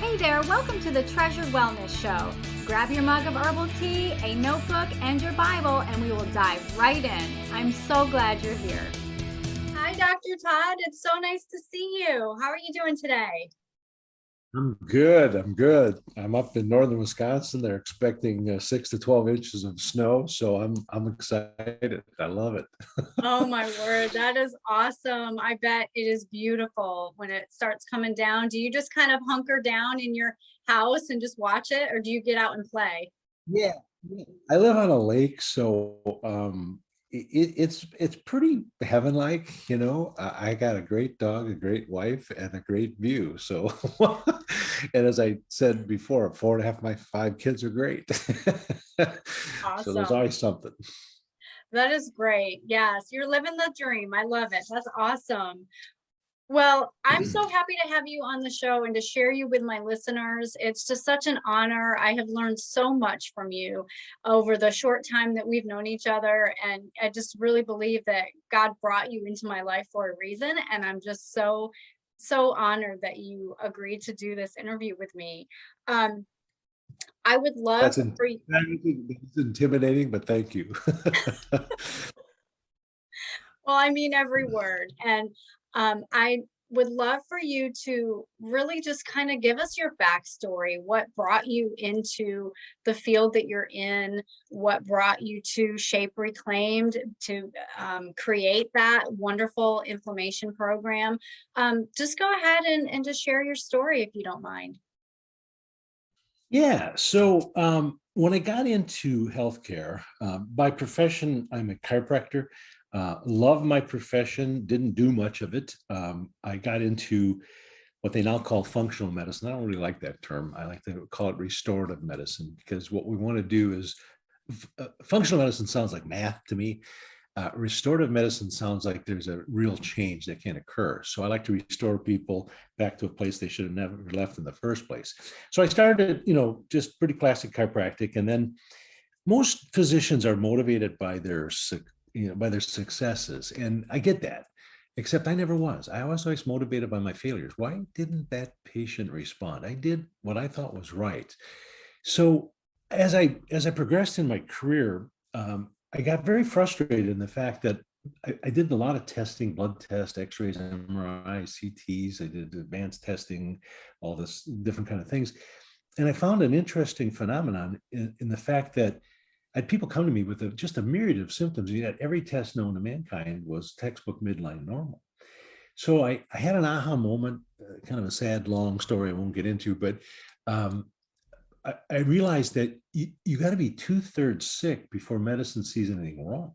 Hey there, welcome to the Treasured Wellness Show. Grab your mug of herbal tea, a notebook, and your Bible, and we will dive right in. I'm so glad you're here. Hi, Dr. Todd. It's so nice to see you. How are you doing today? I'm good. I'm good. I'm up in northern Wisconsin. They're expecting 6 to 12 inches of snow, so I'm excited. I love it. Oh my word, that is awesome. I bet it is beautiful when it starts coming down. Do you just kind of hunker down in your house and just watch it, or do you get out and play? Yeah. I live on a lake, so it's pretty heaven-like, you know. I got a great dog, a great wife, and a great view. So, and as I said before, four and a half of my five kids are great. So there's Awesome. always something. That is great. Yes, you're living the dream. I love it. That's awesome. Well, I'm so happy to have you on the show and to share you with my listeners. It's just such an honor. I have learned so much from you over the short time that we've known each other. And I just really believe that God brought you into my life for a reason. And I'm just so honored that you agreed to do this interview with me. Um, I would love That's in, for you. that's intimidating, but thank you. Well, I mean every word. And I would love for you to really just kind of give us your backstory. What brought you into the field that you're in? What brought you to Shape Reclaimed to create that wonderful inflammation program? Just go ahead and just share your story if you don't mind. Yeah. So when I got into healthcare, by profession, I'm a chiropractor. Love my profession, didn't do much of it. I got into what they now call functional medicine. I don't really like that term. I like to call it restorative medicine because what we want to do is functional medicine sounds like math to me. Restorative medicine sounds like there's a real change that can occur. So I like to restore people back to a place they should have never left in the first place. So I started, just pretty classic chiropractic, and then most physicians are motivated by by their successes, and I get that. Except I never was. I was always motivated by my failures. Why didn't that patient respond? I did what I thought was right. So as I progressed in my career, I got very frustrated in the fact that I did a lot of testing, blood tests, X-rays, MRIs, CTs. I did advanced testing, all this different kind of things, and I found an interesting phenomenon in the fact that I had people come to me with just a myriad of symptoms, yet every test known to mankind was textbook midline normal. So I had an aha moment, kind of a sad, long story I won't get into, but um, I realized that you got to be two-thirds sick before medicine sees anything wrong.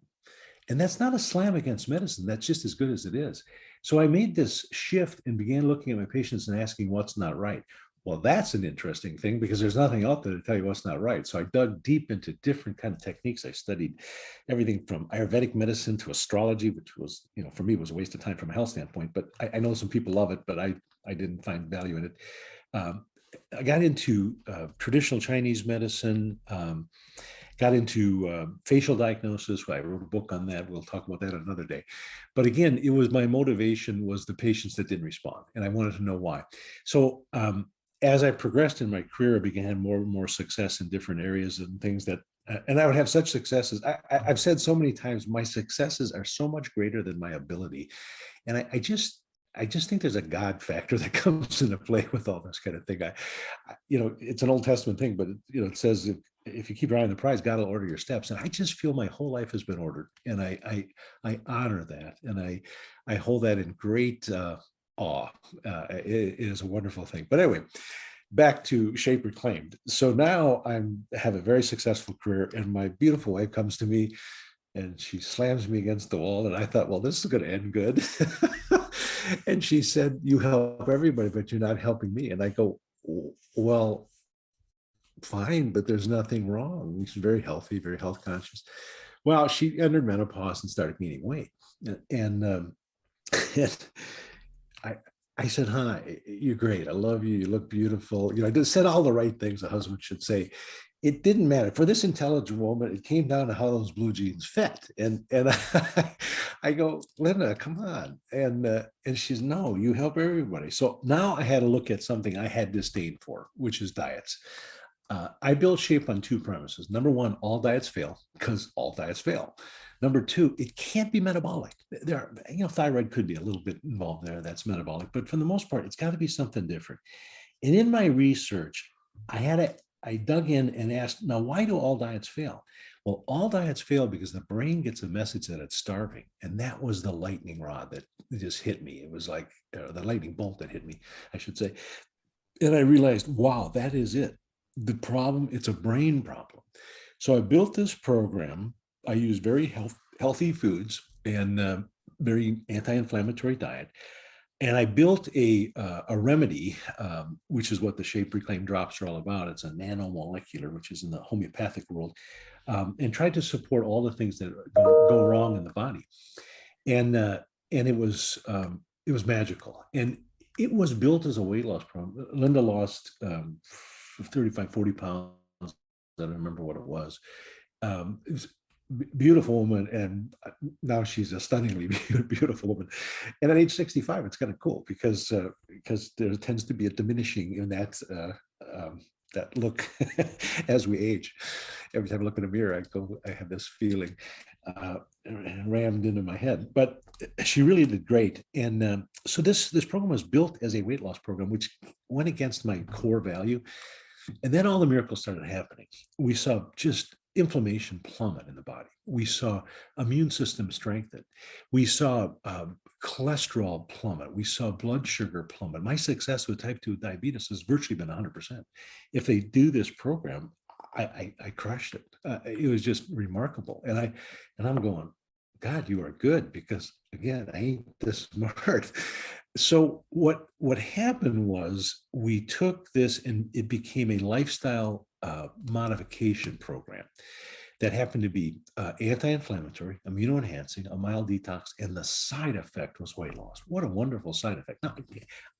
And that's not a slam against medicine. That's just as good as it is. So I made this shift and began looking at my patients and asking what's not right. Well, that's an interesting thing because there's nothing out there to tell you what's not right. So I dug deep into different kind of techniques. I studied everything from Ayurvedic medicine to astrology, which was, for me was a waste of time from a health standpoint. But I know some people love it, but I didn't find value in it. Um, I got into traditional Chinese medicine, got into facial diagnosis. I wrote a book on that. We'll talk about that another day. But again, it was my motivation was the patients that didn't respond, and I wanted to know why. So as I progressed in my career, I began more and more success in different areas and things that, and I would have such successes. I've said so many times, my successes are so much greater than my ability. And I just think there's a God factor that comes into play with all this kind of thing. It's an Old Testament thing, but it says if you keep your eye on the prize, God will order your steps. And I just feel my whole life has been ordered, and I honor that, and I hold that in great awe. It is a wonderful thing. But anyway, back to Shape Reclaimed. So now have a very successful career, and my beautiful wife comes to me and she slams me against the wall, and I thought, well, this is going to end good. And she said, you help everybody, but you're not helping me. And I go, well, fine, but there's nothing wrong. She's very healthy, very health conscious. Well, she entered menopause and started gaining weight. And and I I said, "Hi, you're great. I love you. You look beautiful." I just said all the right things a husband should say. it didn't matter for this intelligent woman. It came down to how those blue jeans fit, and I go, Linda, come on, and she's, no, you help everybody. So now I had to look at something I had disdain for, which is diets. I built Shape on two premises. Number one, all diets fail, because all diets fail. Number two, it can't be metabolic. There are, thyroid could be a little bit involved there. That's metabolic, but for the most part, it's got to be something different. And in my research, I dug in and asked, now, why do all diets fail? Well, all diets fail because the brain gets a message that it's starving. And that was the lightning rod that just hit me. It was like the lightning bolt that hit me, I should say. And I realized, wow, that is it. The problem, it's a brain problem. So I built this program. I use very healthy foods and very anti-inflammatory diet. And I built a remedy, which is what the Shape Reclaim drops are all about. It's a nanomolecular, which is in the homeopathic world, and tried to support all the things that go wrong in the body. And it was magical. And it was built as a weight loss program. Linda lost 35, 40 pounds. I don't remember what it was. It was beautiful woman, and now she's a stunningly beautiful woman. And at age 65, it's kind of cool because there tends to be a diminishing in that that look as we age. Every time I look in a mirror, I have this feeling rammed into my head. But she really did great. And so this program was built as a weight loss program, which went against my core value. And then all the miracles started happening. We saw just inflammation plummet in the body. We saw immune system strengthen. We saw cholesterol plummet. We saw blood sugar plummet. My success with type 2 diabetes has virtually been 100%. If they do this program, I crushed it. It was just remarkable. And I'm going, God, you are good, because again, I ain't this smart. So what happened was we took this and it became a lifestyle modification program that happened to be anti-inflammatory, immunoenhancing, a mild detox, and the side effect was weight loss. What a wonderful side effect. Now,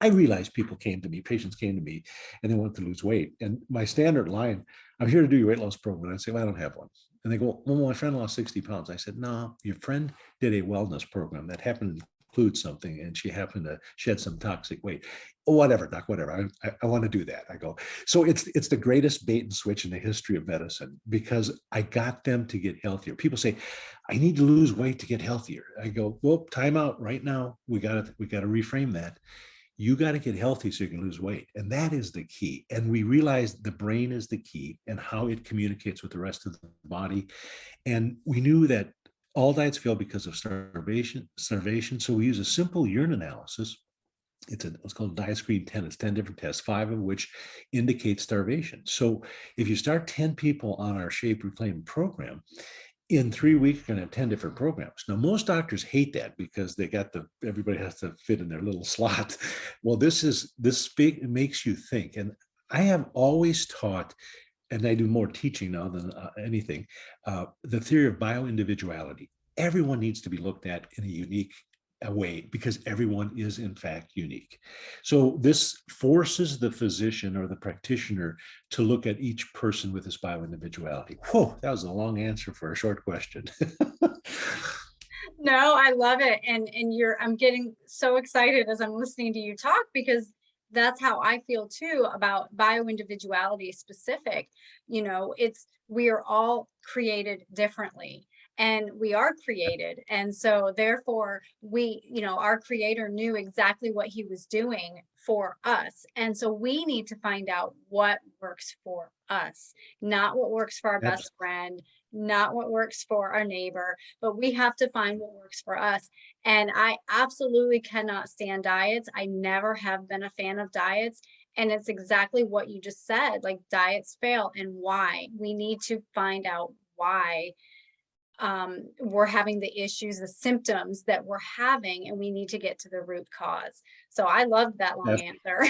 I realized patients came to me, and they wanted to lose weight. And my standard line, I'm here to do your weight loss program. And I say, well, I don't have one. And they go, well, my friend lost 60 pounds. I said, no, your friend did a wellness program that happened to include something, and she happened to shed some toxic weight. Whatever, doc, whatever. I want to do that. I go, so it's the greatest bait and switch in the history of medicine, because I got them to get healthier. People say, I need to lose weight to get healthier. I go, well, time out right now. We got to reframe that. You got to get healthy so you can lose weight. And that is the key. And we realized the brain is the key, and how it communicates with the rest of the body. And we knew that all diets fail because of starvation. So we use a simple urine analysis. It's called Diascreen 10. It's 10 different tests, 5 of which indicate starvation. So if you start 10 people on our Shape Reclaim program, in 3 weeks, you're going to have 10 different programs. Now, most doctors hate that because everybody has to fit in their little slot. Well, this makes you think. And I have always taught, and I do more teaching now than anything, the theory of bioindividuality. Everyone needs to be looked at in a unique way, because everyone is in fact unique. So this forces the physician or the practitioner to look at each person with this bioindividuality. Whoa, that was a long answer for a short question. No, I love it. And I'm getting so excited as I'm listening to you talk, because that's how I feel too about bioindividuality specific. We are all created differently, and we are created. And so therefore our creator knew exactly what he was doing for us. And so we need to find out what works for us, not what works for our best friend, not what works for our neighbor, but we have to find what works for us. And I absolutely cannot stand diets. I never have been a fan of diets. And it's exactly what you just said, like diets fail, and why. We need to find out why we're having the issues, the symptoms that we're having, and we need to get to the root cause. So I loved that long answer.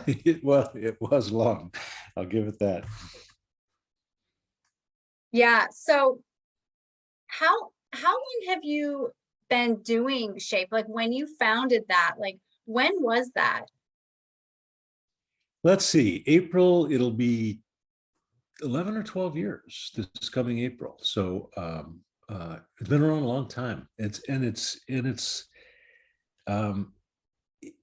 It was long. I'll give it that. Yeah. So how long have you been doing Shape? Like when you founded that, like when was that? Let's see, April, it'll be 11 or 12 years this coming April. So it's been around a long time. Um,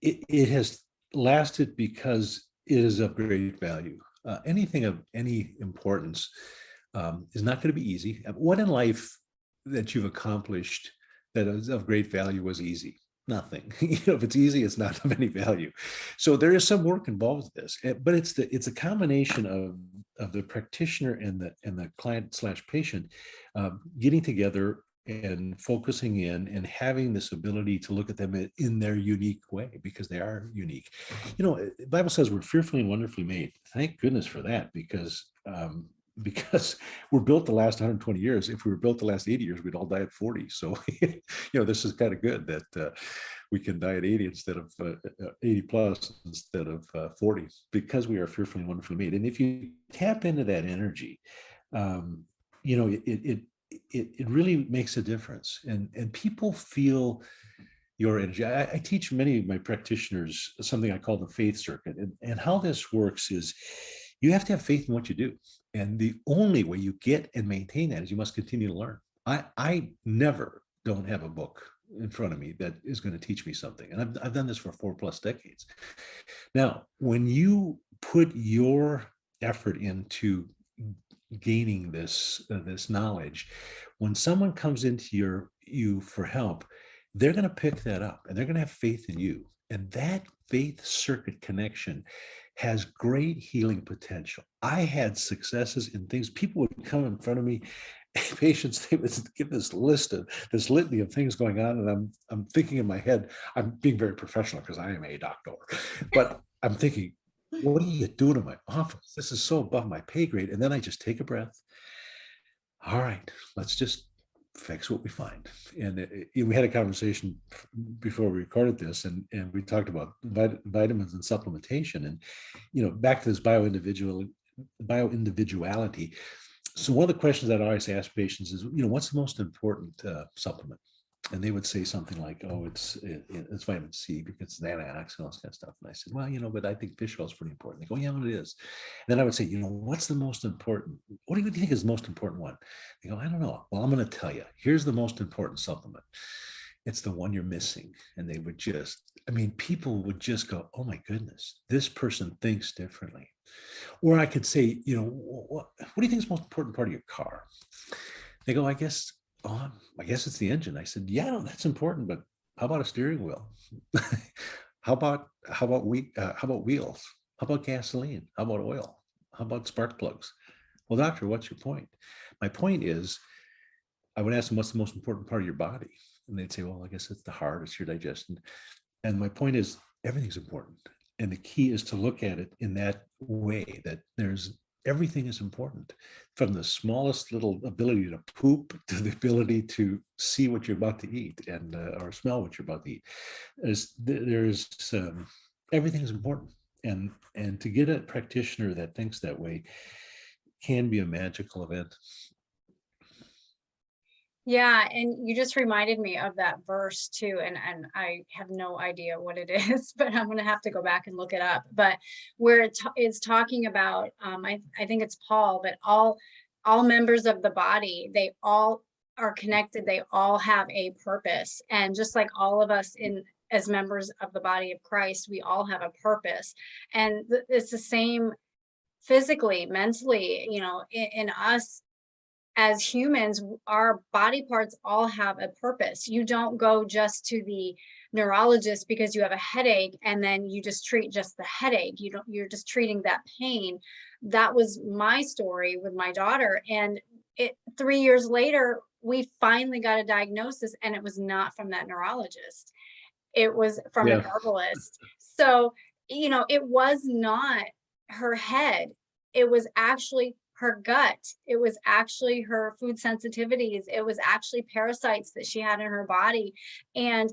it has lasted because it is of great value. Anything of any importance is not going to be easy. What in life that you've accomplished that is of great value was easy? Nothing. If it's easy, it's not of any value. So there is some work involved with this, but it's a combination of the practitioner and the client slash patient getting together and focusing in and having this ability to look at them in their unique way, because they are unique. The Bible says we're fearfully and wonderfully made. Thank goodness for that, because we're built the last 120 years. If we were built the last 80 years, we'd all die at 40. So, this is kind of good that we can die at 80 instead of 80 plus instead of 40, because we are fearfully and wonderfully made. And if you tap into that energy, it really makes a difference, and people feel your energy. I teach many of my practitioners something I call the faith circuit, and how this works is you have to have faith in what you do, and the only way you get and maintain that is you must continue to learn. I never don't have a book in front of me that is going to teach me something, and I've done this for 4+ decades. Now, when you put your effort into gaining this knowledge, when someone comes into you for help, they're going to pick that up and they're going to have faith in you, and that faith circuit connection has great healing potential. I had successes in things. People would come in front of me, patients, they would give this litany of things going on, and I'm thinking in my head, I'm being very professional because I am a doctor, but I'm thinking, what are you doing in my office? This is so above my pay grade. And then I just take a breath. All right, let's just fix what we find. And we had a conversation before we recorded this, and we talked about vitamins and supplementation, and back to this bioindividuality. So one of the questions that I always ask patients is, what's the most important supplement? And they would say something like, "Oh, it's vitamin C because it's an antioxidant, all this kind of stuff." And I said, "Well, but I think fish oil is pretty important." They go, "Yeah, well, it is." And then I would say, "What's the most important? What do you think is the most important one?" They go, "I don't know." "Well, I'm going to tell you. Here's the most important supplement. It's the one you're missing." And they would people would just go, "Oh my goodness, this person thinks differently." Or I could say, what do you think is the most important part of your car? They go, I guess it's the engine." I said, "Yeah, that's important, but how about a steering wheel? how about wheels? How about gasoline? How about oil? How about spark plugs?" "Well, doctor, what's your point?" My point is, I would ask them, "What's the most important part of your body?" And they'd say, "Well, I guess it's the heart, it's your digestion." And my point is, everything's important. And the key is to look at it in that way, that everything is important, from the smallest little ability to poop to the ability to see what you're about to eat and or smell what you're about to eat. Everything is important, and to get a practitioner that thinks that way can be a magical event. Yeah, and you just reminded me of that verse too, and I have no idea what it is, but I'm gonna have to go back and look it up. But where it's talking about, I think it's Paul, but all members of the body, they all are connected. They all have a purpose, and just like all of us as members of the body of Christ, we all have a purpose, and it's the same physically, mentally, in us as humans. Our body parts all have a purpose. You don't go just to the neurologist because you have a headache and then you just treat just the headache. You're just treating that pain. That was my story with my daughter. And 3 years later, we finally got a diagnosis, and it was not from that neurologist. It was from an herbalist. So, it was not her head. It was actually her gut. It was actually her food sensitivities. It was actually parasites that she had in her body. And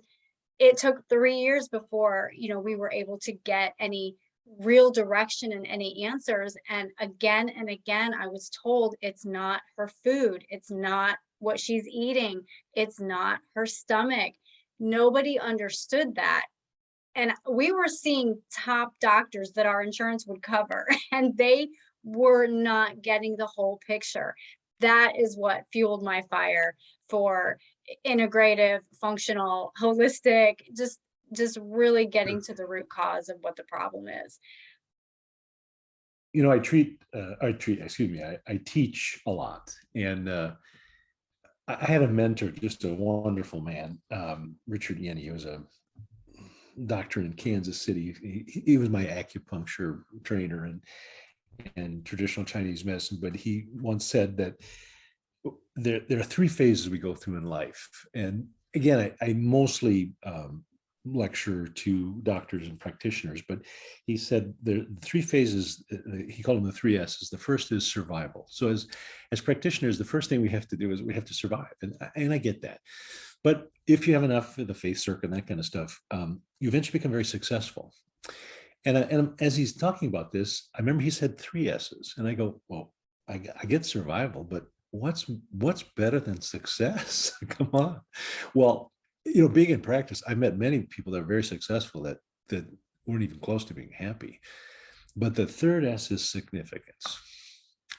it took 3 years before, we were able to get any real direction and any answers. And again, I was told it's not her food. It's not what she's eating. It's not her stomach. Nobody understood that. And we were seeing top doctors that our insurance would cover, and they were not getting the whole picture. That is what fueled my fire for integrative, functional, holistic, just really getting to the root cause of what the problem is. You know, excuse me, I teach a lot. And I had a mentor, just a wonderful man, Richard Yenny. He was a doctor in Kansas City. He was my acupuncture trainer and traditional Chinese medicine. But he once said that there are three phases we go through in life. And again, I mostly lecture to doctors and practitioners, but he said there are three phases. He called them the three S's. The first is survival. So as practitioners, the first thing we have to do is we have to survive. And I get that. But if you have enough of the faith circle and that kind of stuff, you eventually become very successful. And as he's talking about this, I remember he said three S's. And I go, well, I get survival, but what's better than success? Come on. Well, you know, being in practice, I met many people that are very successful that weren't even close to being happy. But the third S is significance.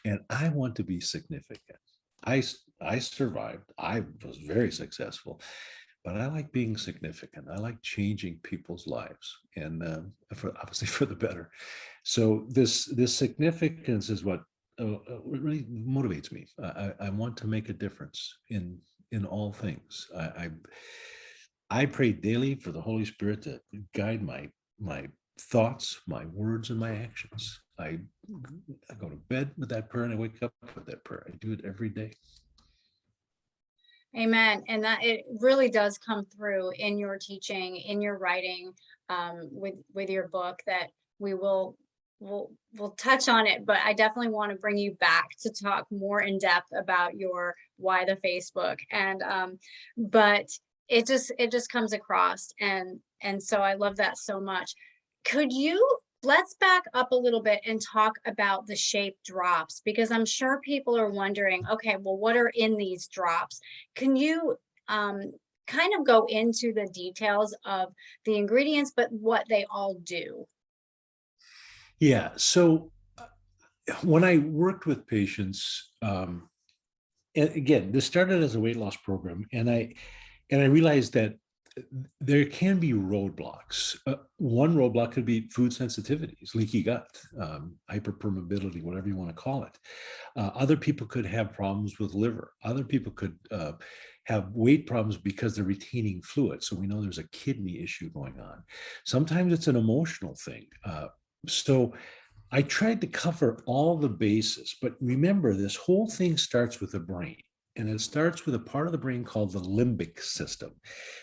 And I want to be significant. I survived. I was very successful, but I like being significant. I like changing people's lives, and obviously for the better. So this significance is what really motivates me. I want to make a difference in all things. I pray daily for the Holy Spirit to guide my thoughts, my words, and my actions. I go to bed with that prayer and I wake up with that prayer. I do it every day. Amen. And that it really does come through in your teaching, in your writing, with your book, that we'll touch on it, but I definitely want to bring you back to talk more in depth about your why the Facebook. And but it just comes across, and so I love that so much. Let's back up a little bit and talk about the shape drops, because I'm sure people are wondering, okay, well, what are in these drops? Can you kind of go into the details of the ingredients, but what they all do? Yeah. So when I worked with patients, and again, this started as a weight loss program, and I realized that there can be roadblocks. One roadblock could be food sensitivities, leaky gut, hyperpermeability, whatever you want to call it. Other people could have problems with liver. Other people could have weight problems because they're retaining fluid. So we know there's a kidney issue going on. Sometimes it's an emotional thing. So I tried to cover all the bases, but remember, this whole thing starts with the brain. And it starts with a part of the brain called the limbic system,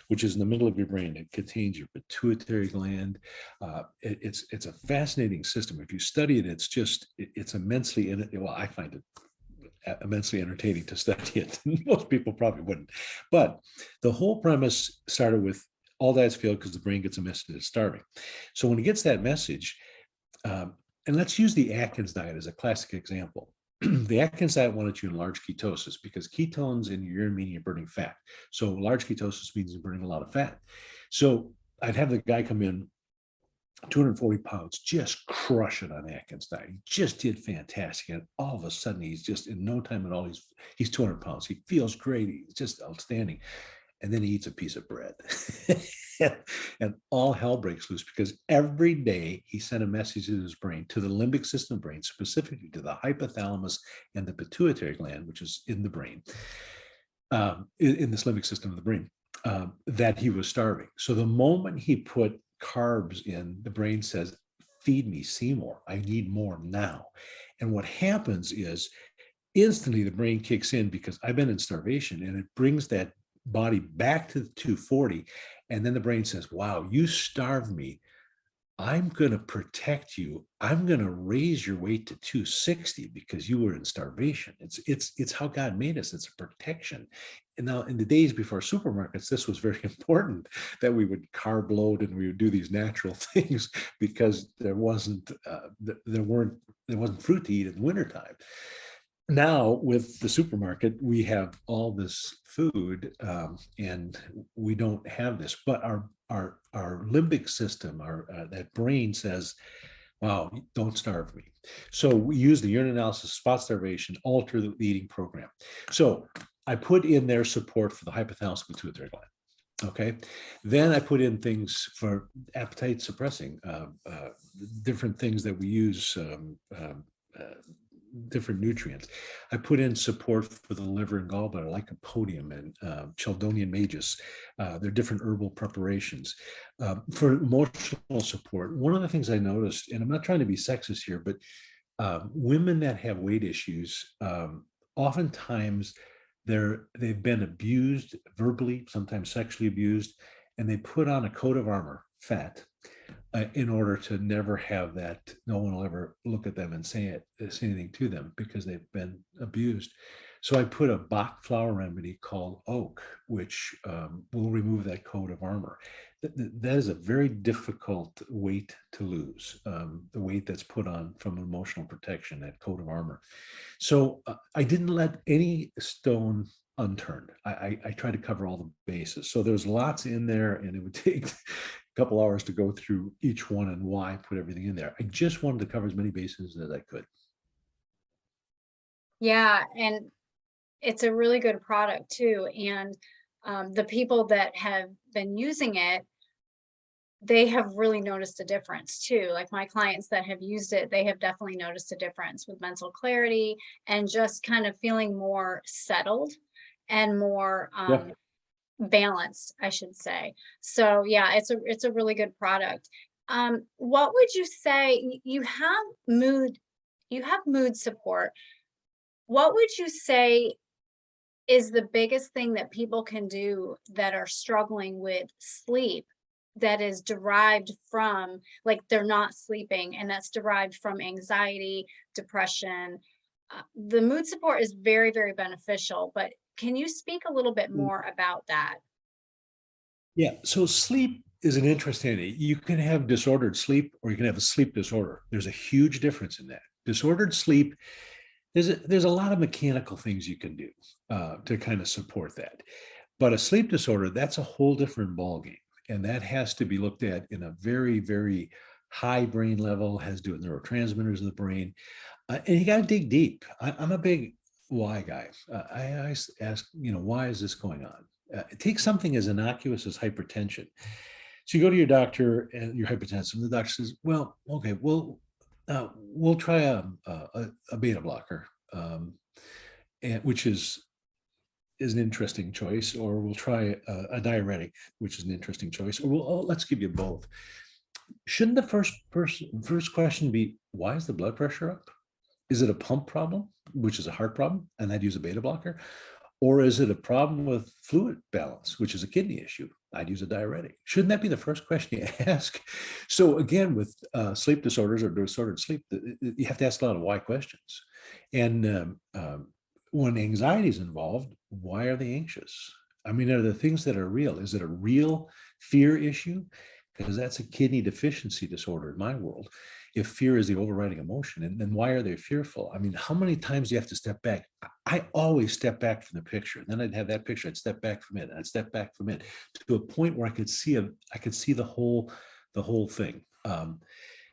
which is in the middle of your brain. It contains your pituitary gland. It's a fascinating system. If you study it, it's immensely, well, I find it immensely entertaining to study it. Most people probably wouldn't. But the whole premise started with all that's failed because the brain gets a message it's starving. So when it gets that message, and let's use the Atkins diet as a classic example. The Atkins diet wanted you in large ketosis because ketones in your urine mean you're burning fat. So large ketosis means you're burning a lot of fat. So I'd have the guy come in, 240 pounds, just crush it on Atkins diet. He just did fantastic. And all of a sudden, he's just in no time at all, he's 200 pounds. He feels great. He's just outstanding. And then he eats a piece of bread. And all hell breaks loose because every day he sent a message to his brain, to the limbic system brain, specifically to the hypothalamus and the pituitary gland, which is in the brain, in this limbic system of the brain, that he was starving. So the moment he put carbs in, the brain says, feed me, see more. I need more now. And what happens is instantly the brain kicks in because I've been in starvation, and it brings that body back to the 240. And then the brain says, wow, you starved me. I'm going to protect you. I'm going to raise your weight to 260 because you were in starvation. It's how God made us. It's a protection. And now in the days before supermarkets, this was very important that we would carb load and we would do these natural things because there wasn't fruit to eat in the wintertime. Now with the supermarket, we have all this food, and we don't have this. But our limbic system, that brain says, Wow, don't starve me. So we use the urine analysis, spot starvation, alter the eating program. So I put in their support for the hypothalamus pituitary gland. Okay. Then I put in things for appetite suppressing, different things that we use, different nutrients. I put in support for the liver and gallbladder, like lycopodium and chelidonian magus. They're different herbal preparations. For emotional support, one of the things I noticed, and I'm not trying to be sexist here, but women that have weight issues, oftentimes they've been abused verbally, sometimes sexually abused, and they put on a coat of armor, fat, in order to never have that. No one will ever look at them and say anything to them because they've been abused. So I put a Bach flower remedy called oak, which will remove that coat of armor. That is a very difficult weight to lose, the weight that's put on from emotional protection, that coat of armor. So I didn't let any stone unturned. I tried to cover all the bases. So there's lots in there, and it would take a couple hours to go through each one and why I put everything in there. I just wanted to cover as many bases as I could. Yeah, and it's a really good product too. And the people that have been using it, they have really noticed a difference too. Like my clients that have used it, they have definitely noticed a difference with mental clarity and just kind of feeling more settled and more Yeah. balanced, I should say. So yeah, it's a really good product. What would you say you have mood support. What would you say is the biggest thing that people can do that are struggling with sleep that is derived from, like, they're not sleeping and that's derived from anxiety, depression? The mood support is very, very beneficial, but can you speak a little bit more about that? Yeah. So sleep is an interesting thing. You can have disordered sleep or you can have a sleep disorder. There's a huge difference in that. Disordered sleep, there's a lot of mechanical things you can do to kind of support that. But a sleep disorder, that's a whole different ballgame. And that has to be looked at in a very, very high brain level, has to do with neurotransmitters of the brain. And you got to dig deep. I'm a big why guy. I always ask, why is this going on? Take something as innocuous as hypertension. So you go to your doctor and you're hypertensive. The doctor says, well, okay, we'll try a beta blocker, which is an interesting choice, or we'll try a diuretic, which is an interesting choice, or let's give you both. Shouldn't the first question be, why is the blood pressure up? Is it a pump problem, which is a heart problem, and I'd use a beta blocker? Or is it a problem with fluid balance, which is a kidney issue? I'd use a diuretic. Shouldn't that be the first question you ask? So again, with sleep disorders or disordered sleep, you have to ask a lot of why questions. And when anxiety is involved, why are they anxious? I mean, are the things that are real? Is it a real fear issue? Because that's a kidney deficiency disorder in my world. If fear is the overriding emotion, and then why are they fearful? I mean, how many times do you have to step back? I always step back from the picture. And then I'd have that picture. I'd step back from it. And I'd step back from it to a point where I could see the whole thing.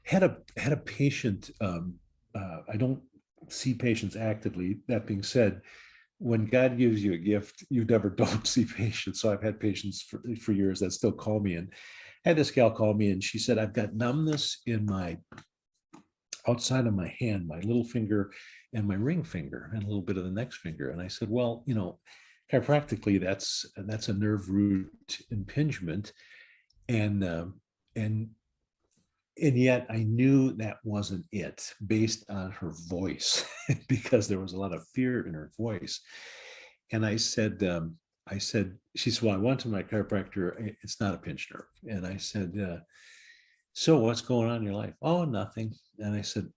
Had a patient. I don't see patients actively. That being said, when God gives you a gift, you never don't see patients. So I've had patients for years that still call me, and I had this gal call me, and she said, I've got numbness in my outside of my hand, my little finger and my ring finger, and a little bit of the next finger. And I said, well, chiropractically, that's a nerve root impingement, and and and yet I knew that wasn't it based on her voice because there was a lot of fear in her voice. And I said, she said, well, I went to my chiropractor. It's not a pinched nerve. And I said, so what's going on in your life? Oh, nothing. And I said,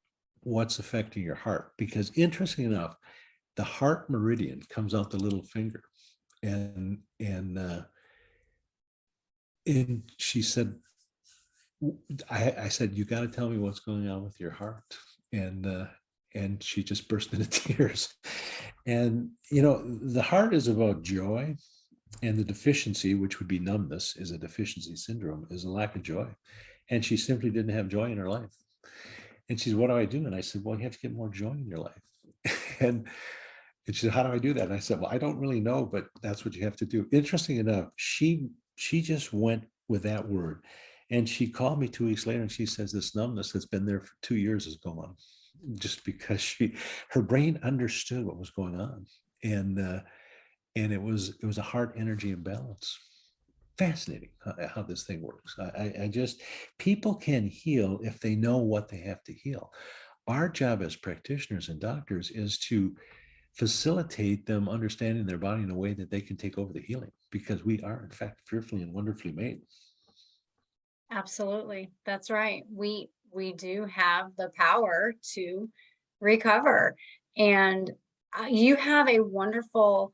what's affecting your heart? Because interesting enough, the heart meridian comes out the little finger. And she said, I said, you got to tell me what's going on with your heart. And she just burst into tears. And, the heart is about joy, and the deficiency, which would be numbness, is a deficiency syndrome, is a lack of joy. And she simply didn't have joy in her life. And she said, what do I do? And I said, well, you have to get more joy in your life. and And she said, how do I do that? And I said, well, I don't really know, but that's what you have to do. Interesting enough, she just went with that word. And she called me 2 weeks later and she says, this numbness that's been there for 2 years is gone. Just because her brain understood what was going on. And it was a heart energy imbalance. Fascinating how this thing works. I just, people can heal if they know what they have to heal. Our job as practitioners and doctors is to facilitate them understanding their body in a way that they can take over the healing, because we are in fact fearfully and wonderfully made. Absolutely. That's right. We do have the power to recover. And you have a wonderful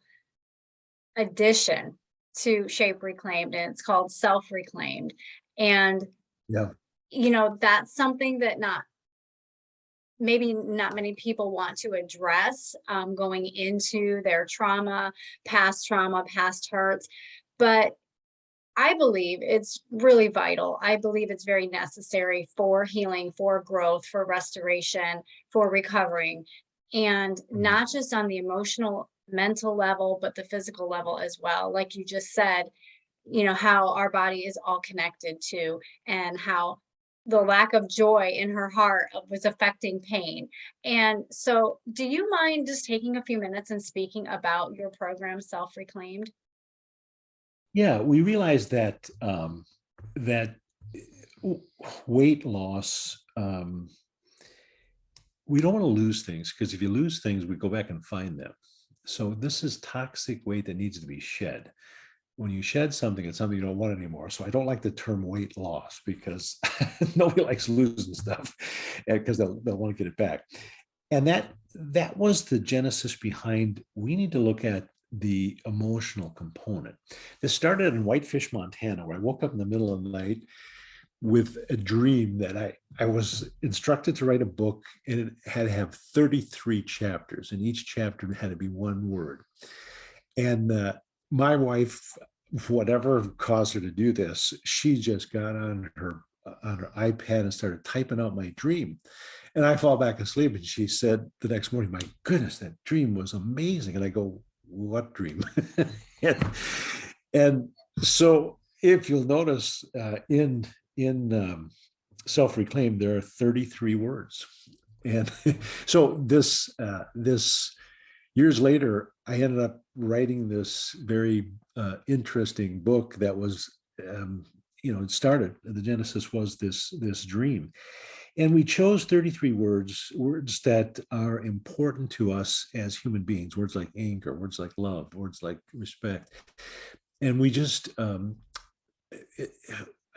addition to Shape Reclaimed, and it's called Self Reclaimed. And Yeah. that's something that maybe not many people want to address going into their trauma, past hurts. But I believe it's really vital. I believe it's very necessary for healing, for growth, for restoration, for recovering, and not just on the emotional, mental level, but the physical level as well. Like you just said, how our body is all connected to, and how the lack of joy in her heart was affecting pain. And so, do you mind just taking a few minutes and speaking about your program, Self Reclaimed? Yeah, we realized that weight loss, we don't want to lose things, because if you lose things, we go back and find them. So this is toxic weight that needs to be shed. When you shed something, it's something you don't want anymore. So I don't like the term weight loss, because nobody likes losing stuff, because they'll want to get it back. And that was the genesis behind, we need to look at the emotional component. This started in Whitefish, Montana, where I woke up in the middle of the night with a dream that I was instructed to write a book, and it had to have 33 chapters, and each chapter had to be one word. And my wife, whatever caused her to do this, she just got on her iPad and started typing out my dream. And I fall back asleep, and she said the next morning, my goodness, that dream was amazing. And I go, what dream? and so if you'll notice, in Self-Reclaimed, there are 33 words. And so this years later, I ended up writing this very interesting book that was, it started, the genesis was this dream. And we chose 33 words that are important to us as human beings, words like anger, words like love, words like respect. And we just,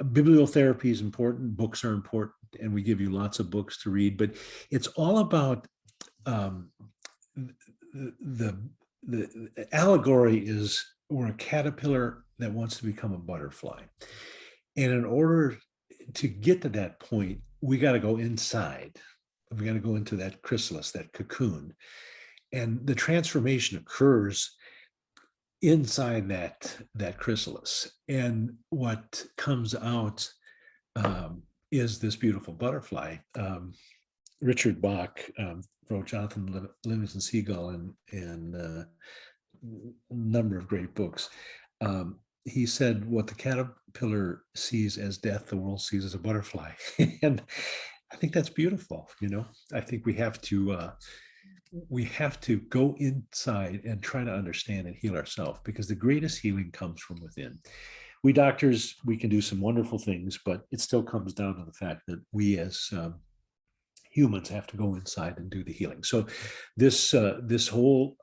bibliotherapy is important, books are important, and we give you lots of books to read, but it's all about, the allegory is, we're a caterpillar that wants to become a butterfly. And in order to get to that point, we got to go inside. We got to go into that chrysalis, that cocoon. And the transformation occurs inside that chrysalis. And what comes out is this beautiful butterfly. Richard Bach wrote Jonathan Livingston Seagull and a number of great books. He said, what the caterpillar sees as death, the world sees as a butterfly. And I think that's beautiful. I think we have to go inside and try to understand and heal ourselves, because the greatest healing comes from within. We doctors, we can do some wonderful things, but it still comes down to the fact that we as humans have to go inside and do the healing. So this whole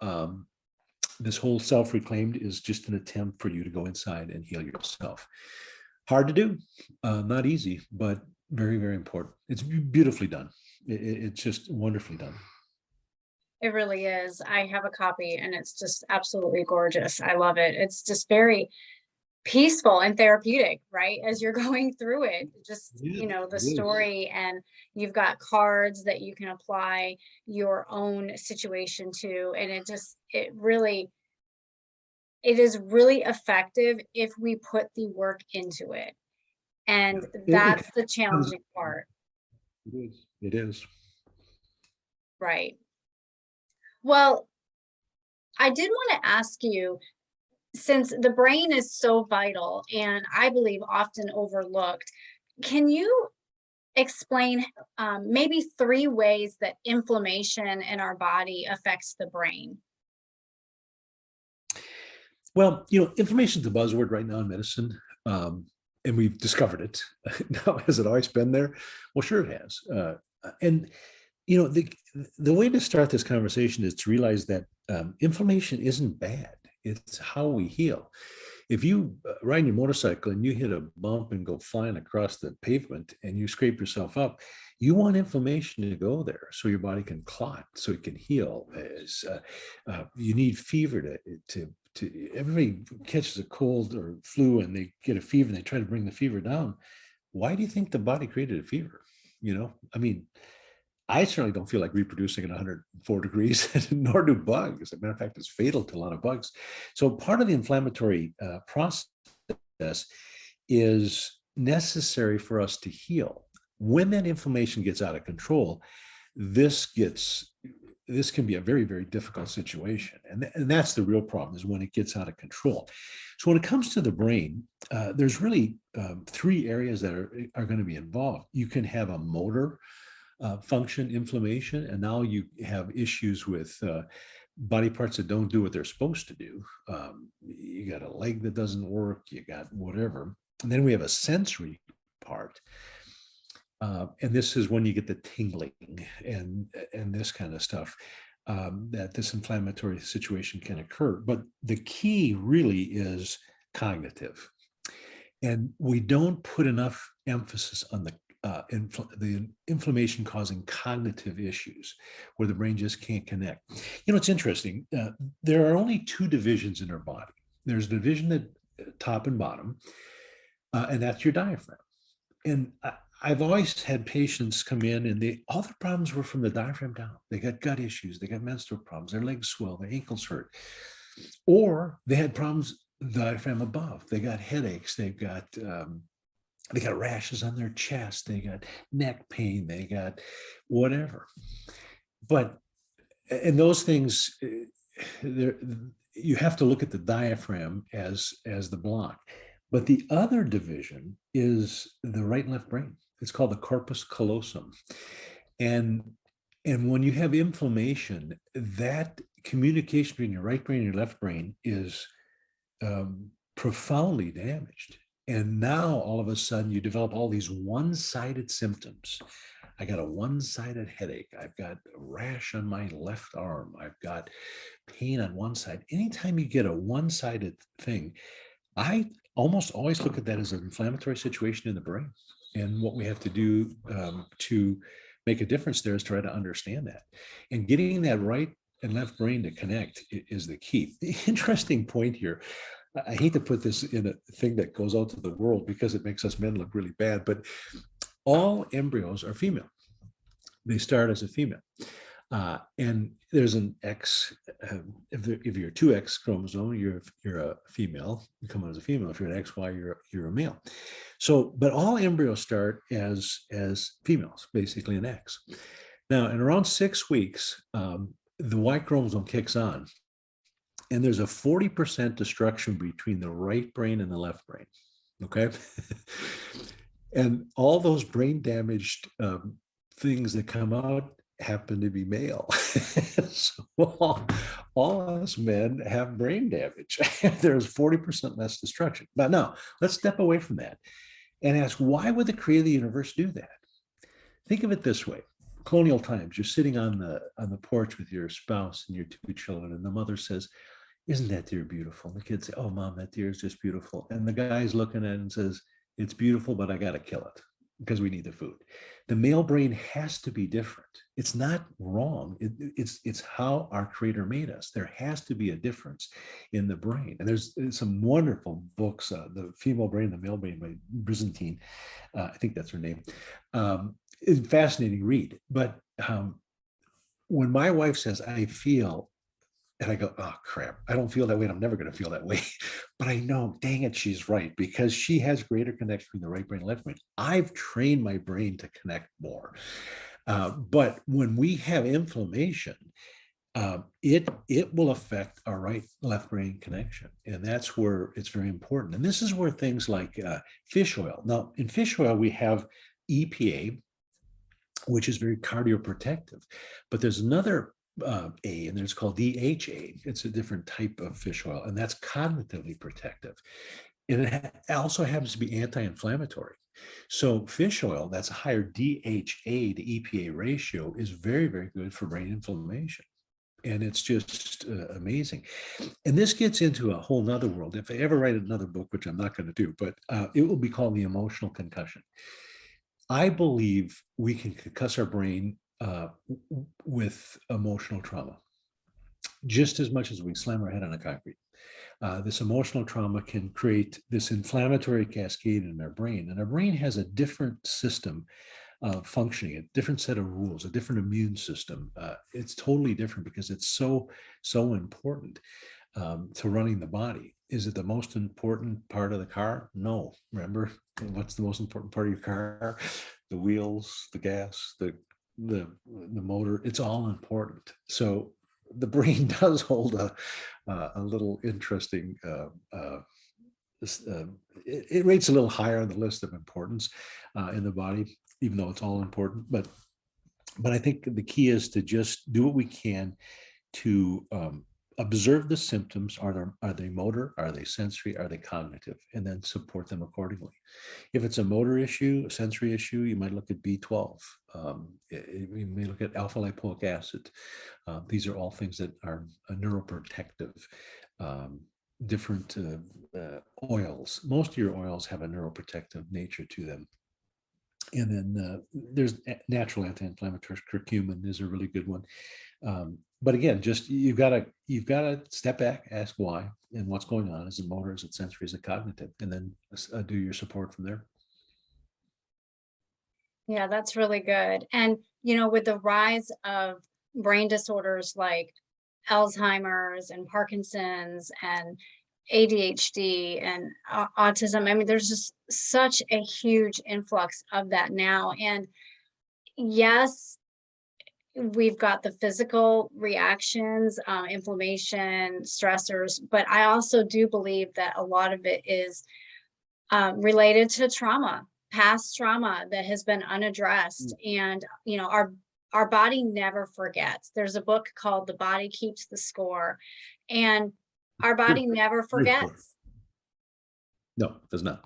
Self-Reclaimed is just an attempt for you to go inside and heal yourself. Hard to do, not easy, but very, very important. It's beautifully done. It's just wonderfully done. It really is. I have a copy, and it's just absolutely gorgeous. I love it. It's just very peaceful and therapeutic, right? As you're going through it, just, the story, and you've got cards that you can apply your own situation to. And it is really effective if we put the work into it. And that's the challenging part. It is. It is. Right. Well, I did want to ask you, since the brain is so vital and I believe often overlooked, can you explain maybe 3 ways that inflammation in our body affects the brain? Well, inflammation is a buzzword right now in medicine, and we've discovered it. Now, has it always been there? Well, sure it has. And the way to start this conversation is to realize that inflammation isn't bad. It's how we heal. If you ride your motorcycle and you hit a bump and go flying across the pavement and you scrape yourself up, you want inflammation to go there so your body can clot, so it can heal. You need fever to everybody catches a cold or flu and they get a fever and they try to bring the fever down. Why do you think the body created a fever? I mean, I certainly don't feel like reproducing at 104 degrees, nor do bugs. As a matter of fact, it's fatal to a lot of bugs. So part of the inflammatory process is necessary for us to heal. When that inflammation gets out of control, this can be a very, very difficult situation. And that's the real problem, is when it gets out of control. So when it comes to the brain, there's really 3 areas that are going to be involved. You can have a motor function inflammation, and now you have issues with body parts that don't do what they're supposed to do. You got a leg that doesn't work, you got whatever. And then we have a sensory part. And this is when you get the tingling and this kind of stuff, that this inflammatory situation can occur. But the key really is cognitive. And we don't put enough emphasis on the inflammation causing cognitive issues where the brain just can't connect. It's interesting. There are only 2 divisions in our body. There's a division at top and bottom, and that's your diaphragm. And I've always had patients come in and all the problems were from the diaphragm down. They got gut issues, they got menstrual problems, their legs swell, their ankles hurt, or they had problems diaphragm above. They got headaches, they got rashes on their chest, they got neck pain, they got whatever. But and those things, you have to look at the diaphragm as the block. But the other division is the right and left brain. It's called the corpus callosum. And when you have inflammation, that communication between your right brain and your left brain is profoundly damaged. And now all of a sudden you develop all these one-sided symptoms. I got a one-sided headache. I've got a rash on my left arm. I've got pain on one side. Anytime you get a one-sided thing, I almost always look at that as an inflammatory situation in the brain. And what we have to do to make a difference there is try to understand that. And getting that right and left brain to connect is the key. The interesting point here, I hate to put this in a thing that goes out to the world because it makes us men look really bad, but all embryos are female. They start as a female. And there's an X, if you're a 2X chromosome, you're a female, you come out as a female. If you're an XY, you're a male. So, but all embryos start as females, basically an X. Now, in around 6 weeks, the Y chromosome kicks on. And there's a 40% destruction between the right brain and the left brain, okay? And all those brain damaged things that come out happen to be male. So all us men have brain damage. There's 40% less destruction. But now, let's step away from that and ask, why would the creator of the universe do that? Think of it this way. Colonial times, you're sitting on the porch with your spouse and your 2 children, and the mother says, "Isn't that deer beautiful?" And the kids say, "Oh, Mom, that deer is just beautiful." And the guy's looking at it and says, "It's beautiful, but I got to kill it because we need the food." The male brain has to be different. It's not wrong. It's how our creator made us. There has to be a difference in the brain. And there's some wonderful books, The Female Brain, The Male Brain by Byzantine. I think that's her name. It's a fascinating read. But when my wife says, "I feel And I go, oh crap, I don't feel that way, and I'm never going to feel that way. But I know, dang it, she's right, because she has greater connection between the right brain and left brain. I've trained my brain to connect more. But when we have inflammation, it will affect our right left brain connection, and that's where it's very important. And this is where things like fish oil. Now, in fish oil, we have EPA, which is very cardioprotective, but there's another A, and it's called DHA. It's a different type of fish oil, and that's cognitively protective. And it also happens to be anti-inflammatory. So fish oil, that's a higher DHA to EPA ratio, is very, very good for brain inflammation. And it's just amazing. And this gets into a whole nother world. If I ever write another book, which I'm not going to do, but it will be called The Emotional Concussion. I believe we can concuss our brain with emotional trauma just as much as we slam our head on a concrete. This emotional trauma can create this inflammatory cascade in our brain, and our brain has a different system functioning, a different set of rules, a different immune system. It's totally different because it's so important to running the body. Is it the most important part of the car? No. Remember, what's the most important part of your car? The wheels, the gas, the motor. It's all important. So the brain does hold a little interesting. It rates a little higher on the list of importance in the body, even though it's all important. But I think the key is to just do what we can to observe the symptoms. Are they motor? Are they sensory? Are they cognitive? And then support them accordingly. If it's a motor issue, a sensory issue, you might look at B12. You may look at alpha lipoic acid. These are all things that are neuroprotective. Different oils. Most of your oils have a neuroprotective nature to them. And then there's natural anti-inflammatories. Curcumin is a really good one. But again, just you've got to step back, ask why and what's going on. Is it motor? Is it sensory? Is it cognitive? And then do your support from there. Yeah, that's really good. And, with the rise of brain disorders like Alzheimer's and Parkinson's and ADHD and autism, I mean, there's just such a huge influx of that now. And yes, we've got the physical reactions, inflammation, stressors, but I also do believe that a lot of it is related to trauma, past trauma that has been unaddressed. And, our body never forgets. There's a book called The Body Keeps the Score, and our body never forgets. No, it does not.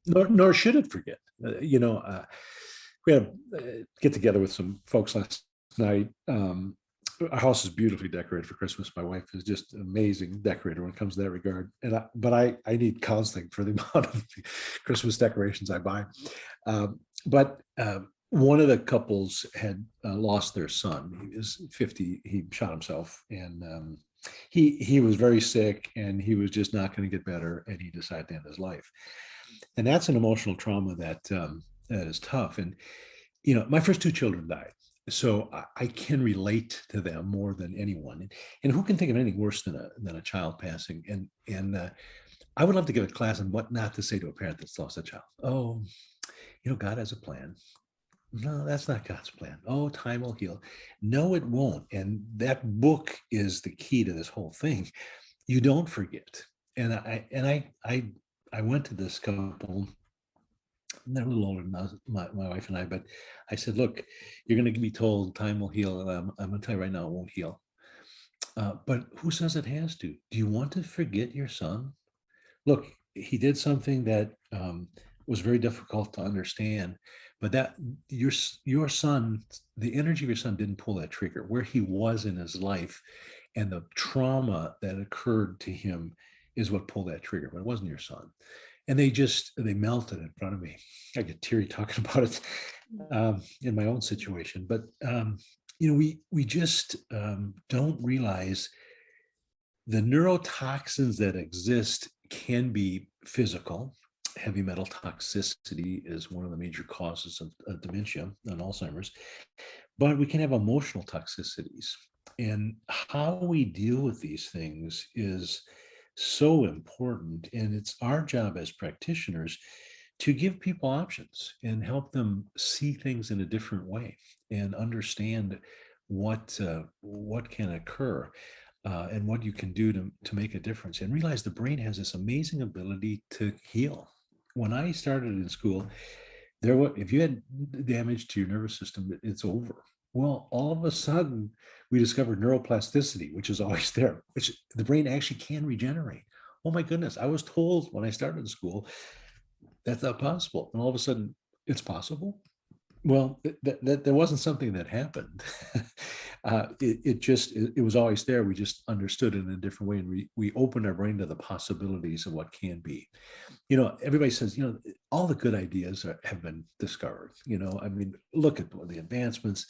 No, nor should it forget. We had a get together with some folks last night. Our house is beautifully decorated for Christmas. My wife is just an amazing decorator when it comes to that regard. But I need counseling for the amount of Christmas decorations I buy. But one of the couples had lost their son. He was 50. He shot himself, and he was very sick, and he was just not going to get better, and he decided to end his life. And that's an emotional trauma that is tough. And my first two children died, so I can relate to them more than anyone. And who can think of anything worse than a child passing? And I would love to give a class on what not to say to a parent that's lost a child. Oh, God has a plan. No, that's not God's plan. Oh, time will heal. No, it won't. And that book is the key to this whole thing. You don't forget. And I went to this couple. They're a little older than us, my wife and I, but I said, look, you're going to be told time will heal. And I'm going to tell you right now, it won't heal. But who says it has to? Do you want to forget your son? Look, he did something that was very difficult to understand, but that your son, the energy of your son didn't pull that trigger. Where he was in his life and the trauma that occurred to him is what pulled that trigger, but it wasn't your son. And they melted in front of me. I get teary talking about it in my own situation. But we just don't realize the neurotoxins that exist can be physical. Heavy metal toxicity is one of the major causes of dementia and Alzheimer's. But we can have emotional toxicities. And how we deal with these things is so important. And it's our job as practitioners to give people options and help them see things in a different way and understand what can occur, and what you can do to make a difference, and realize the brain has this amazing ability to heal. When I started in school, if you had damage to your nervous system, it's over. Well, all of a sudden, we discovered neuroplasticity, which is always there, which the brain actually can regenerate. Oh my goodness! I was told when I started in school that's not possible, and all of a sudden, it's possible. Well, that there wasn't something that happened. It was always there. We just understood it in a different way, and we opened our brain to the possibilities of what can be. Everybody says, all the good ideas have been discovered. I mean, look at the advancements.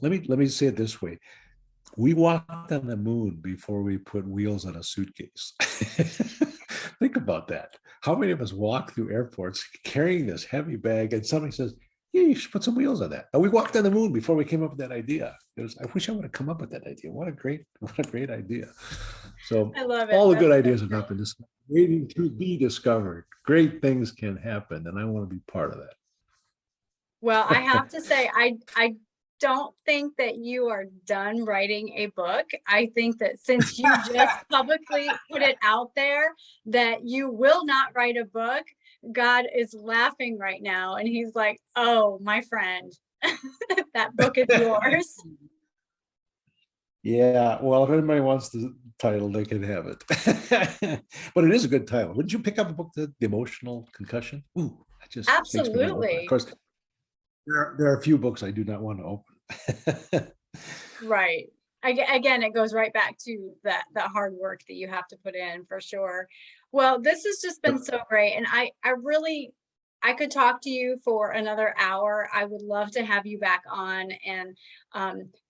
Let me say it this way: we walked on the moon before we put wheels on a suitcase. Think about that. How many of us walk through airports carrying this heavy bag, and somebody says, "Yeah, you should put some wheels on that." And we walked on the moon before we came up with that idea. I wish I would have come up with that idea. What a great idea. So I love it. all the That's good so ideas have not great. been discovered, waiting to be discovered. Great things can happen, and I want to be part of Well, I have that. to say, I don't think that you are done writing a book. I think that since you just publicly put it out there that you will not write a book, God is laughing right now. And he's like, oh, my friend, that book is yours. Yeah, well, if anybody wants the title, they can have it. But it is a good title. Wouldn't you pick up a book, The Emotional Concussion? Ooh, that just makes me want to open it. Of Absolutely. course, there are a few books I do not want to open. Right. Again, it goes right back to that hard work that you have to put in for sure. Well, this has just been so great, and I could talk to you for another hour. I would love to have you back on and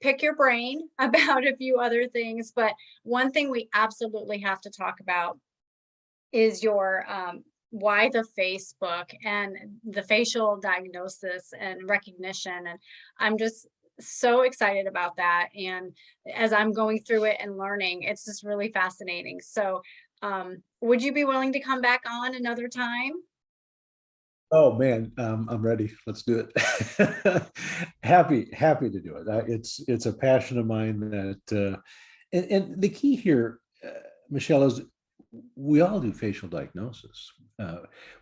pick your brain about a few other things. But one thing we absolutely have to talk about is your why the face book and the facial diagnosis and recognition. And I'm just so excited about that. And as I'm going through it and learning, it's just really fascinating. So, would you be willing to come back on another time? Oh man, I'm ready. Let's do it. Happy to do it. It's a passion of mine and the key here, Michelle, is we all do facial diagnosis.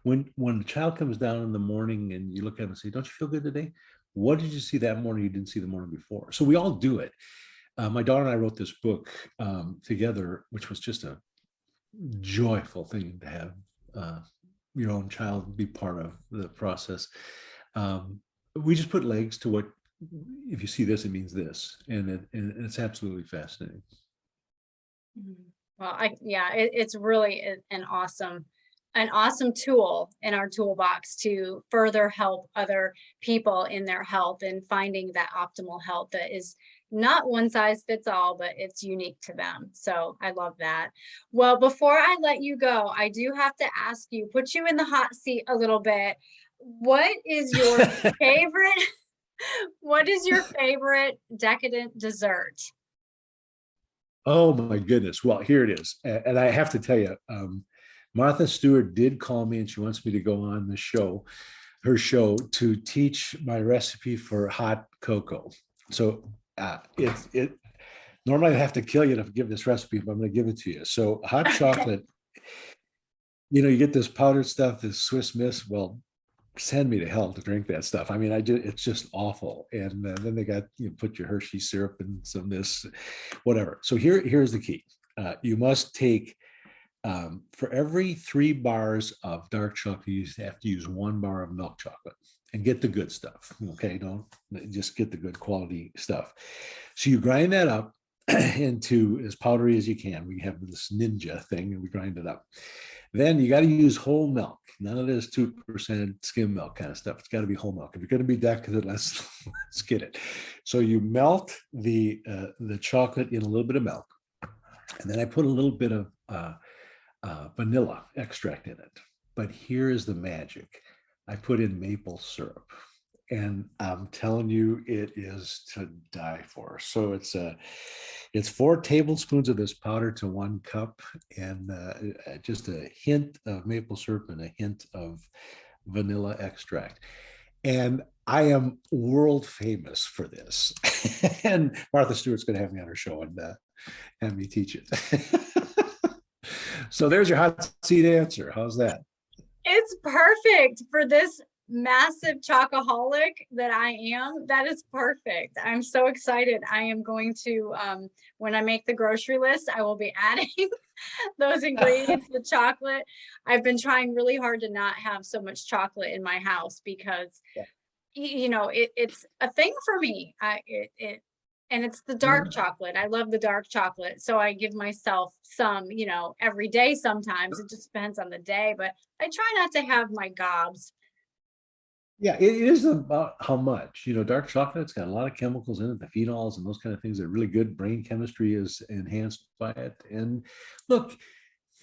When a child comes down in the morning and you look at them and say, "Don't you feel good today?" What did you see that morning you didn't see the morning before? So we all do it. My daughter and I wrote this book together, which was just a joyful thing to have your own child be part of the process. We just put legs to what, if you see this, it means this, and it's absolutely fascinating. Mhm. Well, yeah, it's really an awesome tool in our toolbox to further help other people in their health and finding that optimal health that is not one size fits all, but it's unique to them. So I love that. Well, before I let you go, I do have to ask you, put you in the hot seat a little bit. What is your favorite, what is your favorite decadent dessert? Oh my goodness. Well, here it is. And I have to tell you, Martha Stewart did call me and she wants me to go on her show, to teach my recipe for hot cocoa. So it normally I have to kill you to give this recipe, but I'm going to give it to you. So hot chocolate, you get this powdered stuff, this Swiss Miss. Well, send me to hell to drink that stuff. I mean, it's just awful. And then they got, put your Hershey syrup and some this, whatever. So here's the key. You must take, for every 3 bars of dark chocolate, you have to use 1 bar of milk chocolate and get the good stuff. Okay. Don't just get the good quality stuff. So you grind that up into as powdery as you can. We have this ninja thing and we grind it up. Then you got to use whole milk. None of this 2% skim milk kind of stuff. It's got to be whole milk. If you're going to be decadent, let's get it. So you melt the chocolate in a little bit of milk, and then I put a little bit of vanilla extract in it. But here is the magic: I put in maple syrup, And I'm telling you, it is to die for. So it's 4 tablespoons of this powder to 1 cup, and just a hint of maple syrup and a hint of vanilla extract. And I am world famous for this. And Martha Stewart's going to have me on her show and have me teach it. So there's your hot seat answer. How's that? It's perfect for this massive chocoholic that I am. That is perfect. I'm so excited. I am going to, when I make the grocery list, I will be adding those ingredients, the chocolate. I've been trying really hard to not have so much chocolate in my house because, it's a thing for me. And it's the dark chocolate. I love the dark chocolate. So I give myself some, every day sometimes. It just depends on the day, but I try not to have my gobs. Yeah, it is about how much. Dark chocolate's got a lot of chemicals in it, the phenols and those kind of things that are really good. Brain chemistry is enhanced by it. And look,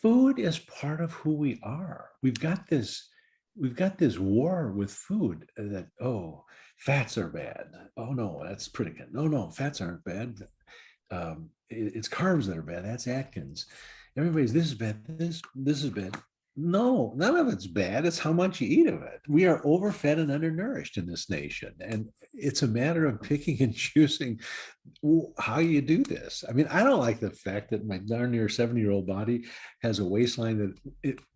food is part of who we are. We've got this war with food that, oh, fats are bad. Oh no, that's Pritikin. No, fats aren't bad. It's carbs that are bad. That's Atkins. Everybody's, this is bad. This is bad. No, none of it's bad. It's how much you eat of it. We are overfed and undernourished in this nation. And it's a matter of picking and choosing how you do this. I mean, I don't like the fact that my darn near 70-year-old body has a waistline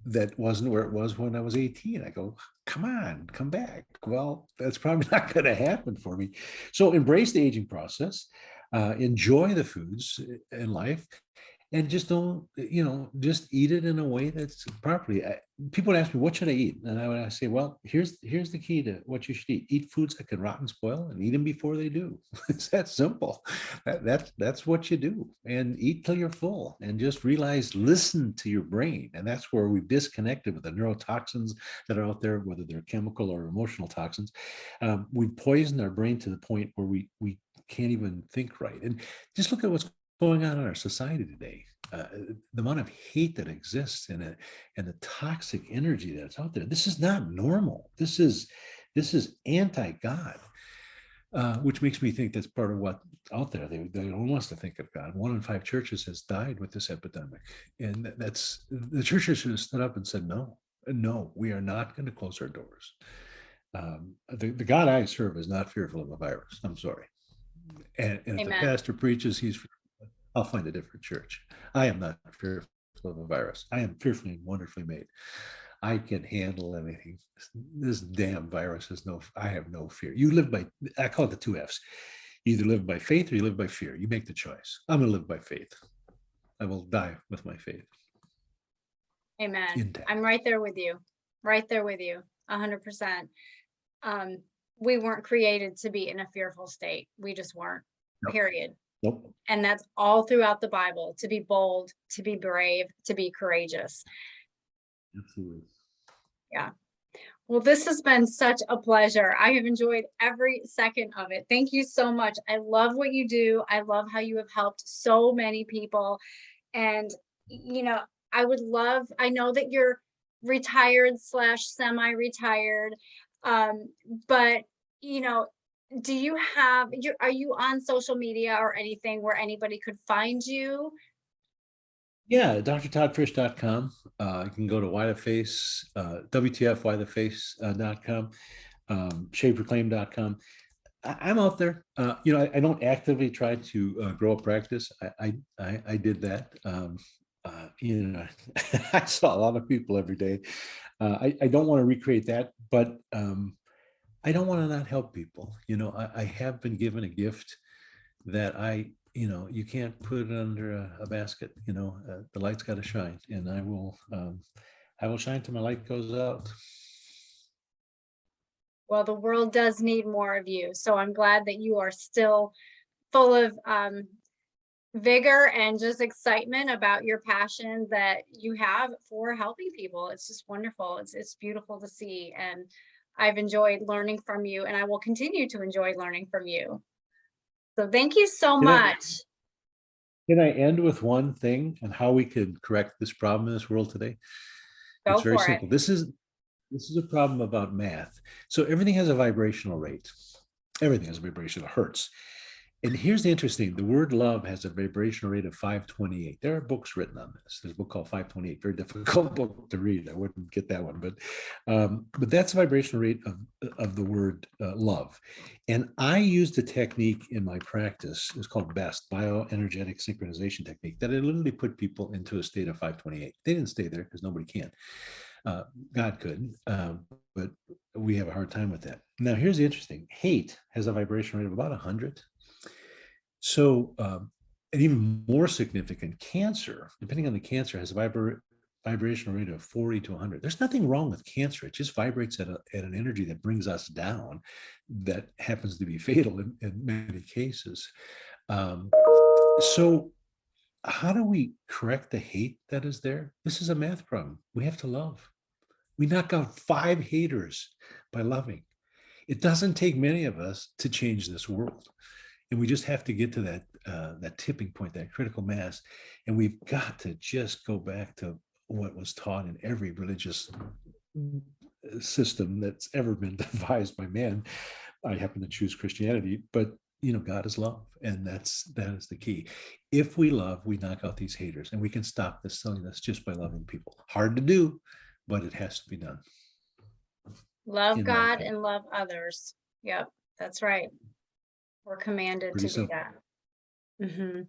that wasn't where it was when I was 18. I go, come on, come back. Well, that's probably not going to happen for me. So embrace the aging process, enjoy the foods in life, and just don't, just eat it in a way that's properly. People would ask me, what should I eat? And I would say, well, here's the key to what you should eat. Eat foods that can rot and spoil, and eat them before they do. It's that simple. That's what you do. And eat till you're full, and just realize, listen to your brain. And that's where we've disconnected with the neurotoxins that are out there, whether they're chemical or emotional toxins. We've poisoned our brain to the point where we can't even think right. And just look at what's going on in our society today. The amount of hate that exists and the toxic energy that's out there. This is not normal. This is anti-God, which makes me think that's part of what's out there. They don't want us to think of God. 1 in 5 churches has died with this epidemic, and that's the churches should have stood up and said, no, we are not going to close our doors. The God I serve is not fearful of a virus. I'm sorry. And if the pastor preaches he's, I'll find a different church. I am not fearful of a virus. I am fearfully and wonderfully made. I can handle anything. This damn virus I have no fear. You live by, I call it the 2 F's. You either live by faith or you live by fear. You make the choice. I'm going to live by faith. I will die with my faith. Amen. Intact. I'm right there with you. 100%. We weren't created to be in a fearful state. We just weren't, period. Nope. And that's all throughout the Bible, to be bold, to be brave, to be courageous. Absolutely. Yeah. Well, this has been such a pleasure. I have enjoyed every second of it. Thank you so much. I love what you do. I love how you have helped so many people. And, I know that you're retired / semi-retired. But, do you are you on social media or anything where anybody could find you? Yeah, drtoddfrisch.com. You can go to WhyTheFace, WTF.com, shapereclaim.com. I'm out there. I don't actively try to grow a practice. I did that. I saw a lot of people every day. I don't want to recreate that, but I don't want to not help people. I have been given a gift that you can't put it under a basket. The light's got to shine, and I will shine till my light goes out. Well, the world does need more of you. So I'm glad that you are still full of vigor and just excitement about your passion that you have for helping people. It's just wonderful. It's beautiful to see. And I've enjoyed learning from you, and I will continue to enjoy learning from you. So thank you so much. Can I end with one thing on how we could correct this problem in this world today? It's very simple. This is This is a problem about math. So everything has a vibrational rate. Everything has a vibrational hertz. And here's the interesting, the word love has a vibrational rate of 528. There are books written on this. There's a book called 528, very difficult book to read. I wouldn't get that one, but that's the vibrational rate of the word love. And I used a technique in my practice. It's called BEST, bioenergetic synchronization technique, that I literally put people into a state of 528. They didn't stay there because nobody can. God could, but we have a hard time with that. Now, here's the interesting, hate has a vibration rate of about 100. So, and even more significant, cancer, depending on the cancer, has a vibrational rate of 40 to 100. There's nothing wrong with cancer. It just vibrates at an energy that brings us down, that happens to be fatal in many cases. So how do we correct the hate that is there? This is a math problem. We have to love. We knock out 5 haters by loving. It doesn't take many of us to change this world. And we just have to get to that tipping point, that critical mass. And we've got to just go back to what was taught in every religious system that's ever been devised by man. I happen to choose Christianity, but God is love, and that is the key. If we love, we knock out these haters, and we can stop this silliness just by loving people. Hard to do, but it has to be done. Love God and love others. Yep, that's right. We're commanded to do that. Mm-hmm.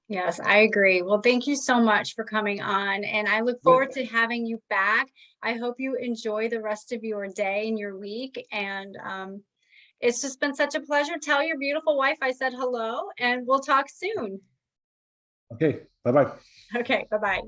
Yes, I agree. Well, thank you so much for coming on, and I look forward to having you back. I hope you enjoy the rest of your day and your week, and it's just been such a pleasure. Tell your beautiful wife I said hello, and we'll talk soon. Okay, bye-bye. Okay, bye-bye.